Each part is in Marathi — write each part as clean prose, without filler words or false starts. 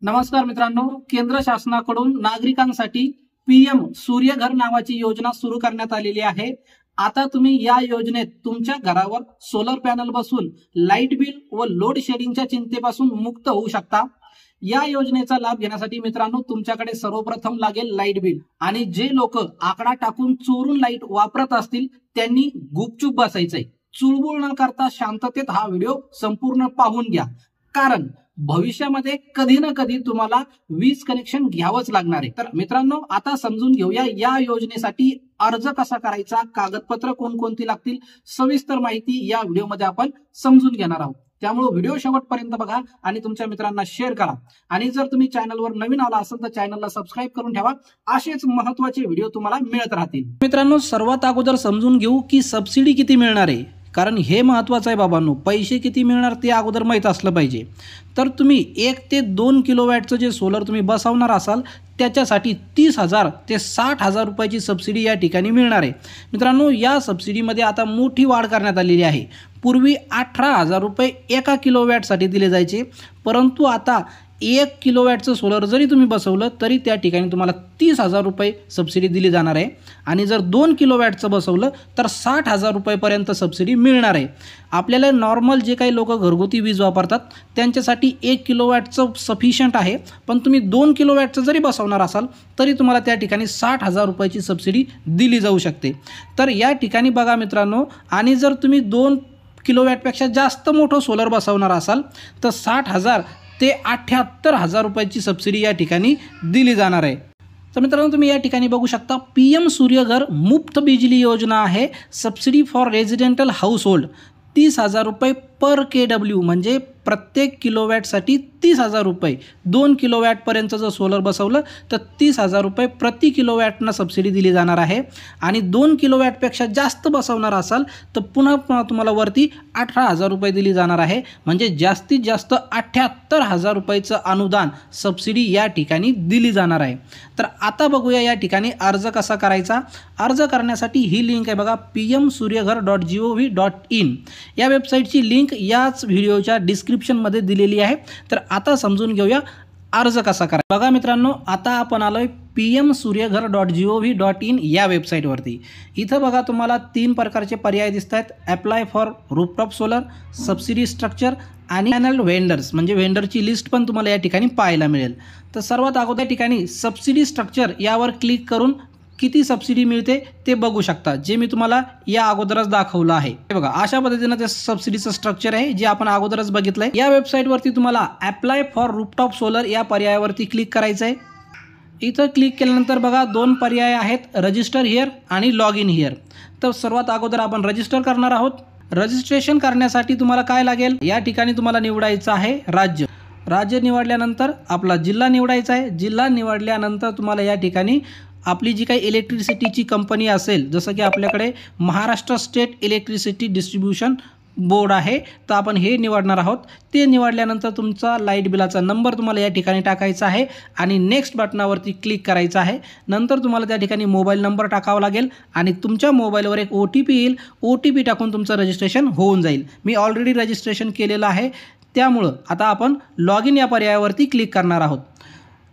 नमस्कार मित्रांनो, केंद्र शासनाकडून नागरिकांसाठी पीएम सूर्यघर नावाची योजना सुरू करण्यात आलेली आहे। आता तुम्ही या योजनेत तुमच्या घरावर सोलर पॅनल बसवून लाईट बिल व लोड शेडिंगच्या चिंतेपासून मुक्त होऊ शकता। या योजनेचा लाभ घेण्यासाठी मित्रांनो तुमच्याकडे सर्वप्रथम लागेल लाईट बिल, आणि जे लोक आकडा टाकून चोरून लाईट वापरत असतील त्यांनी गुपचूप बसायचंय। चुळबुळ न करता शांततेत हा व्हिडिओ संपूर्ण पाहून घ्या, कारण भविष्यामध्ये कधी ना कधी तुम्हाला वीज कनेक्शन घ्यावंच लागणार आहे। तर मित्रांनो, आता समजून घेऊया या योजनेसाठी अर्ज कसा करायचा, कागदपत्र कोणकोणती लागतील, सविस्तर माहिती या व्हिडिओमध्ये आपण समजून घेणार आहोत। त्यामुळे व्हिडिओ शेवटपर्यंत बघा आणि तुमच्या मित्रांना शेअर करा। आणि जर तुम्ही चॅनलवर नवीन आला असाल तर चॅनलला सबस्क्राईब करून ठेवा, असेच महत्त्वाचे व्हिडिओ तुम्हाला मिळत राहतील। मित्रांनो, सर्वात अगोदर समजून घेऊ की सबसिडी किती मिळणार आहे, कारण हे महत्त्वाचं आहे बाबांनो। पैसे किती मिळणार ते अगोदर माहीत असलं पाहिजे। तर तुम्ही 1 ते 2 किलोवॅटचं जे सोलर तुम्ही बसवणार असाल त्याच्यासाठी 30,000 ते 60,000 रुपयाची सबसिडी या ठिकाणी मिळणार आहे। मित्रांनो, या सबसिडीमध्ये आता मोठी वाढ करण्यात आलेली आहे। पूर्वी 18,000 रुपये एका किलोवॅटसाठी दिले जायचे, परंतु आता 1 किलोवॅटचं सोलर जरी तुम्ही बसवलं तरी त्या ठिकाणी तुम्हाला 30,000 रुपये सबसिडी दिली जाणार आहे। आणि जर 2 किलोवॅटचं बसवलं तर 60,000 रुपयेपर्यंत सबसिडी मिळणार आहे। आपल्याला नॉर्मल जे काही लोक घरगुती वीज वापरतात त्यांच्यासाठी 1 किलोवॅटचं सफिशियंट आहे, पण तुम्ही 2 किलोवॅटचं जरी बसवणार असाल तरी तुम्हाला त्या ठिकाणी 60,000 रुपयाची सबसिडी दिली जाऊ शकते। तर या ठिकाणी बघा मित्रांनो, आणि जर तुम्ही 2 किलोवॅटपेक्षा जास्त मोठं सोलर बसवणार असाल तर 60,000 ते 78,000 रुपयाची सबसिडी या ठिकाणी दिली जाणार आहे। तर मित्रांनो, तुम्ही या ठिकाणी बघू शकता पीएम सूर्यघर मुफ्त बिजली योजना आहे। Subsidy for residential house hold 30,000 रुपये पर KW, म्हणजे प्रत्येक किलोवॅटसाठी 30,000 रुपये। 2 किलोवॅटपर्यंत जर सोलर बसवलं तर 30,000 रुपये प्रति किलोवॅटनं सबसिडी दिली जाणार आहे। आणि 2 किलोवॅटपेक्षा जास्त बसवणार असाल तर पुन्हा तुम्हाला वरती 18,000 रुपये दिली जाणार आहे, म्हणजे जास्तीत जास्त 78,000 रुपयाचं अनुदान सबसिडी या ठिकाणी दिली जाणार आहे। तर आता बघूया या ठिकाणी अर्ज कसा करायचा। अर्ज करण्यासाठी ही लिंक आहे बघा, pmsuryaghar.gov.in या वेबसाईटची लिंक याच व्हिडिओच्या डिस्क्रिप्शनमध्ये दिलेली आहे। तर आता समजून घेऊया अर्ज कसा करायचा। बघा मित्रांनो, आता आपण आलोय pmsuryaghar.gov.in या वेबसाईटवरती। इथं बघा तुम्हाला 3 प्रकारचे पर्याय दिसत आहेत, apply for rooftop solar, subsidy structure आणि पॅनल वेंडर्स, म्हणजे वेंडरची लिस्ट पण तुम्हाला या ठिकाणी पाहायला मिळेल। तर सर्वात अगोदर ठिकाणी सबसिडी स्ट्रक्चर यावर क्लिक करून किती सबसिडी मिळते ते बघू शकता, जे मी तुम्हाला या अगोदरच दाखवलं आहे। हे बघा, अशा पद्धतीने ते सबसिडीचं स्ट्रक्चर आहे जे आपण अगोदरच बघितलंय। या वेबसाईटवरती तुम्हाला अप्लाय फॉर रूफटॉप सोलर या पर्यायावरती क्लिक करायचं आहे। इथं क्लिक केल्यानंतर बघा 2 पर्याय आहेत, रजिस्टर हिअर आणि लॉग इन हिअर। तर सर्वात अगोदर आपण रजिस्टर करणार आहोत। रजिस्ट्रेशन करण्यासाठी तुम्हाला काय लागेल, या ठिकाणी तुम्हाला निवडायचं आहे राज्य। राज्य निवडल्यानंतर आपला जिल्हा निवडायचा आहे। जिल्हा निवडल्यानंतर तुम्हाला या ठिकाणी आपली जी काही इलेक्ट्रिसिटीची कंपनी असेल, जसं की आपल्याकडे Maharashtra state electricity distribution board आहे, तर आपण हे निवडणार आहोत। ते निवडल्यानंतर तुमचा लाईट बिलाचा नंबर तुम्हाला या ठिकाणी टाकायचा आहे आणि नेक्स्ट बटनावरती क्लिक करायचं आहे। नंतर तुम्हाला त्या ठिकाणी मोबाईल नंबर टाकावा लागेल आणि तुमच्या मोबाईलवर एक OTP येईल। OTP टाकून तुमचं रजिस्ट्रेशन होऊन जाईल। मी ऑलरेडी रजिस्ट्रेशन केलेलं आहे, त्यामुळं आता आपण लॉग इन या पर्यायावरती क्लिक करणार आहोत।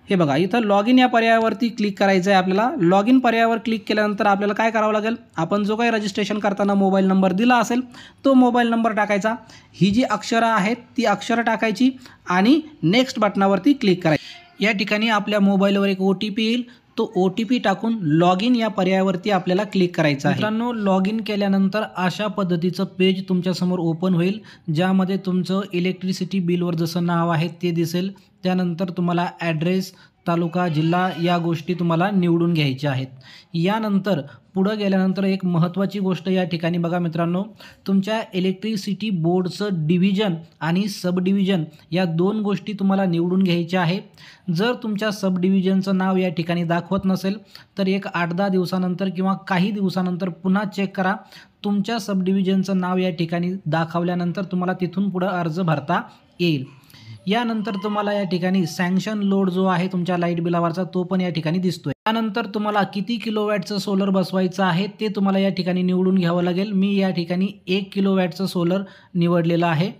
हे बघा, इथं लॉग इन या पर्यायावरती क्लिक करायचं आहे आपल्याला। लॉग इन पर्यायावर क्लिक केल्यानंतर आपल्याला काय करावं लागेल, आपण जो काही रजिस्ट्रेशन करताना मोबाईल नंबर दिला असेल तो मोबाईल नंबर टाकायचा। ही जी अक्षरं आहेत ती अक्षरं टाकायची आणि नेक्स्ट बटनावरती क्लिक करायचं। या ठिकाणी आपल्या मोबाईलवर एक OTP येईल, तो OTP टाकून लॉग इन या पर्यायावरती आपल्याला क्लिक करायचं आहे। मित्रांनो, लॉग इन केल्यानंतर अशा पद्धतीचं पेज तुमच्यासमोर ओपन होईल, ज्यामध्ये तुमचं इलेक्ट्रिसिटी बिलवर जसं नाव आहे ते दिसेल। त्यानंतर तुम्हाला ॲड्रेस, तालुका, जिल्हा या गोष्टी तुम्हाला निवडून घ्यायच्या आहेत। यानंतर पुढं गेल्यानंतर एक महत्त्वाची गोष्ट या ठिकाणी बघा मित्रांनो, तुमच्या इलेक्ट्रिसिटी बोर्डचं डिव्हिजन आणि सब डिव्हिजन या 2 गोष्टी तुम्हाला निवडून घ्यायच्या आहे। जर तुमच्या सब डिव्हिजनचं नाव या ठिकाणी दाखवत नसेल तर एक 8-10 दिवसानंतर किंवा काही दिवसानंतर पुन्हा चेक करा। तुमच्या सब डिव्हिजनचं नाव या ठिकाणी दाखवल्यानंतर तुम्हाला तिथून पुढं अर्ज भरता येईल। यानंतर तुम्हाला या ठिकाणी सँक्शन लोड जो आहे तुमच्या लाईट बिलावरचा तो पण या ठिकाणी दिसतोय। त्यानंतर तुम्हाला किती किलोवॅटचं सोलर बसवायचं आहे ते तुम्हाला या ठिकाणी निवडून घ्यावं लागेल। मी या ठिकाणी 1 किलोवॅटचं सोलर निवडलेलं आहे।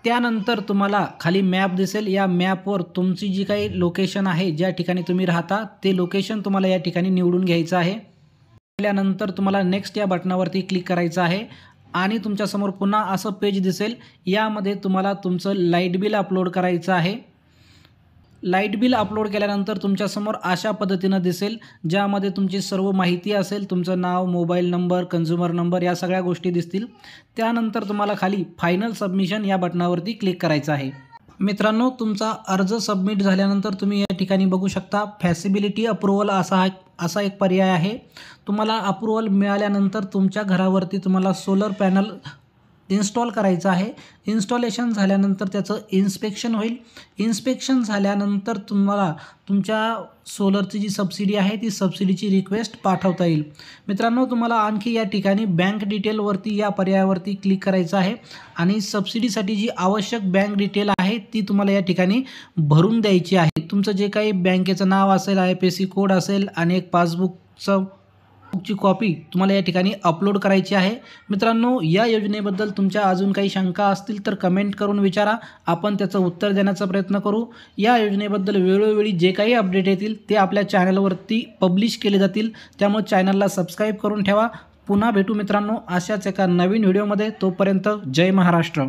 त्यानंतर तुम्हाला खाली मॅप दिसेल, या मॅपवर तुमची जी काही लोकेशन आहे, ज्या ठिकाणी तुम्ही राहता ते लोकेशन तुम्हाला या ठिकाणी निवडून घ्यायचं आहे. त्यानंतर तुम्हाला नेक्स्ट या बटनावरती क्लिक करायचं आहे आणि तुमच्यासमोर पुन्हा असं पेज दिसेल. यामध्ये तुम्हाला तुमचं लाईट बिल अपलोड करायचं आहे. लाईट बिल अपलोड केल्यानंतर तुमच्यासमोर अशा पद्धतीनं दिसेल, ज्यामध्ये तुमची सर्व माहिती असेल, तुमचं नाव, मोबाईल नंबर, कन्झ्युमर नंबर या सगळ्या गोष्टी दिसतील. त्यानंतर तुम्हाला खाली फायनल सबमिशन या बटनावरती क्लिक करायचं आहे. मित्रांनो, तुमचा अर्ज सबमिट झाल्यानंतर तुम्ही या ठिकाणी बघू शकता फॅसिबिलिटी अप्रूव्हल असा एक पर्याय आहे. तुम्हाला अप्रूव्हल मिळाल्यानंतर तुमच्या घरावरती तुम्हाला सोलर पॅनल इन्स्टॉल करायचं आहे. इन्स्टॉलेशन झाल्यानंतर त्याचं इन्स्पेक्शन होईल. इन्स्पेक्शन झाल्यानंतर तुम्हाला तुमच्या सोलरची जी सबसिडी आहे ती सबसिडीची रिक्वेस्ट पाठवता येईल. मित्रांनो, तुम्हाला आणखी या ठिकाणी बँक डिटेलवरती या पर्यायावरती क्लिक करायचं आहे आणि सबसिडीसाठी जी आवश्यक बँक डिटेल आहे ती तुम्हाला या ठिकाणी भरून द्यायची आहे. तुमचं जे काही बँकेचं नाव असेल, IFSC कोड असेल आणि एक पासबुकचं ची कॉपी तुम्हाला या ठिकाणी अपलोड करायची आहे. मित्रांनो, या योजनेबद्दल तुमच्या अजून काही शंका असतील तर कमेंट करून विचारा, आपण त्याचं उत्तर देण्याचा प्रयत्न करू. या योजनेबद्दल वेळोवेळी जे काही अपडेट येतील ते आपल्या चॅनलवरती पब्लिश केले जातील, त्यामुळे चॅनलला सबस्क्राईब करून ठेवा. पुन्हा भेटू मित्रांनो अशाच एका नवीन व्हिडिओमध्ये. तोपर्यंत जय महाराष्ट्र.